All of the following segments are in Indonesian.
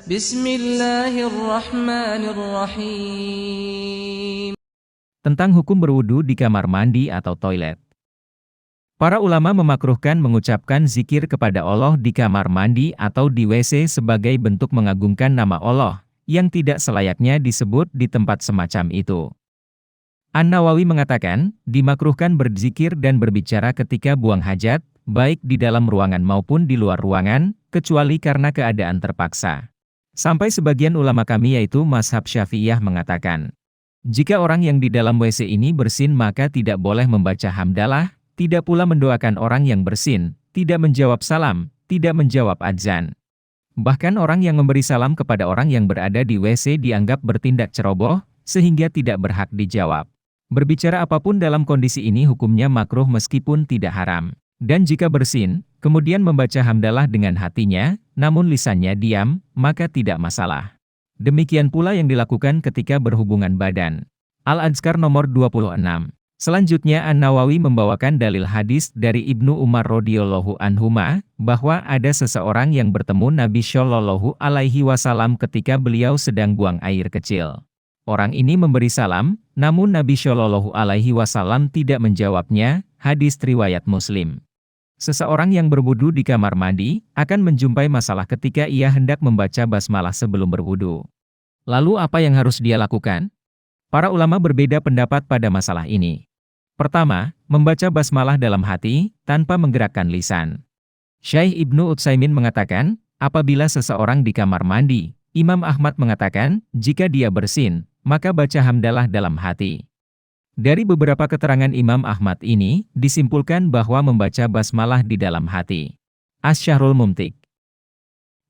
Bismillahirrahmanirrahim. Tentang hukum berwudu di kamar mandi atau toilet. Para ulama memakruhkan mengucapkan zikir kepada Allah di kamar mandi atau di WC sebagai bentuk mengagungkan nama Allah, yang tidak selayaknya disebut di tempat semacam itu. An-Nawawi mengatakan, dimakruhkan berzikir dan berbicara ketika buang hajat, baik di dalam ruangan maupun di luar ruangan, kecuali karena keadaan terpaksa. Sampai sebagian ulama kami yaitu mazhab Syafi'iyah mengatakan, jika orang yang di dalam WC ini bersin maka tidak boleh membaca hamdalah, tidak pula mendoakan orang yang bersin, tidak menjawab salam, tidak menjawab adzan. Bahkan orang yang memberi salam kepada orang yang berada di WC dianggap bertindak ceroboh, sehingga tidak berhak dijawab. Berbicara apapun dalam kondisi ini hukumnya makruh meskipun tidak haram. Dan jika bersin, kemudian membaca hamdalah dengan hatinya, namun lisannya diam, maka tidak masalah. Demikian pula yang dilakukan ketika berhubungan badan. Al-Azkar nomor 26. Selanjutnya An-Nawawi membawakan dalil hadis dari Ibnu Umar radhiyallahu anhuma, bahwa ada seseorang yang bertemu Nabi Shallallahu alaihi wasallam ketika beliau sedang buang air kecil. Orang ini memberi salam, namun Nabi Shallallahu alaihi wasallam tidak menjawabnya, hadis riwayat Muslim. Seseorang yang berwudu di kamar mandi, akan menjumpai masalah ketika ia hendak membaca basmalah sebelum berwudu. Lalu apa yang harus dia lakukan? Para ulama berbeda pendapat pada masalah ini. Pertama, membaca basmalah dalam hati, tanpa menggerakkan lisan. Syekh Ibnu Utsaimin mengatakan, apabila seseorang di kamar mandi, Imam Ahmad mengatakan, jika dia bersin, maka baca hamdalah dalam hati. Dari beberapa keterangan Imam Ahmad ini, disimpulkan bahwa membaca basmalah di dalam hati. Asy-Syahrul Mumtik.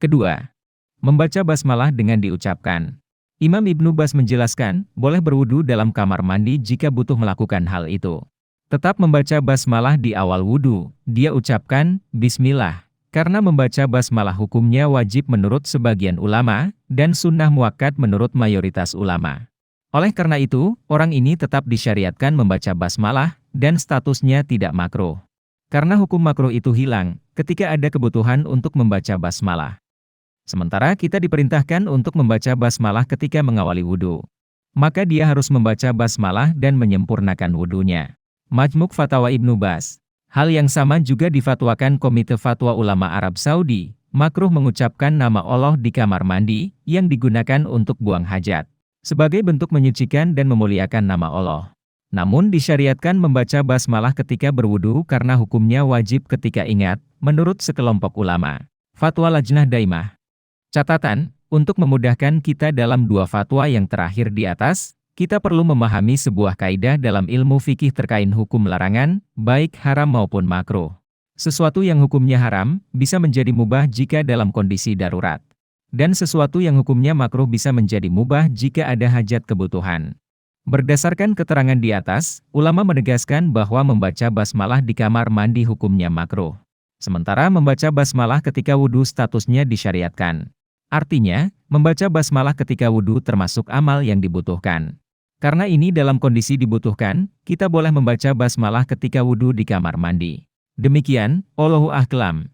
Kedua, membaca basmalah dengan diucapkan. Imam Ibnu Baz menjelaskan, boleh berwudu dalam kamar mandi jika butuh melakukan hal itu. Tetap membaca basmalah di awal wudu, dia ucapkan, Bismillah. Karena membaca basmalah hukumnya wajib menurut sebagian ulama, dan sunnah muakkad menurut mayoritas ulama. Oleh karena itu, orang ini tetap disyariatkan membaca basmalah, dan statusnya tidak makruh. Karena hukum makruh itu hilang, ketika ada kebutuhan untuk membaca basmalah. Sementara kita diperintahkan untuk membaca basmalah ketika mengawali wudu. Maka dia harus membaca basmalah dan menyempurnakan wudunya. Majmu' Fatawa Ibnu Baz. Hal yang sama juga difatwakan Komite Fatwa Ulama Arab Saudi, makruh mengucapkan nama Allah di kamar mandi, yang digunakan untuk buang hajat. Sebagai bentuk menyucikan dan memuliakan nama Allah. Namun disyariatkan membaca basmalah ketika berwudu karena hukumnya wajib ketika ingat, menurut sekelompok ulama. Fatwa Lajnah Daimah. Catatan, untuk memudahkan kita dalam dua fatwa yang terakhir di atas, kita perlu memahami sebuah kaidah dalam ilmu fikih terkait hukum larangan, baik haram maupun makruh. Sesuatu yang hukumnya haram, bisa menjadi mubah jika dalam kondisi darurat. Dan sesuatu yang hukumnya makruh bisa menjadi mubah jika ada hajat kebutuhan. Berdasarkan keterangan di atas, ulama menegaskan bahwa membaca basmalah di kamar mandi hukumnya makruh. Sementara membaca basmalah ketika wudu statusnya disyariatkan. Artinya, membaca basmalah ketika wudu termasuk amal yang dibutuhkan. Karena ini dalam kondisi dibutuhkan, kita boleh membaca basmalah ketika wudu di kamar mandi. Demikian, Allahu a'lam.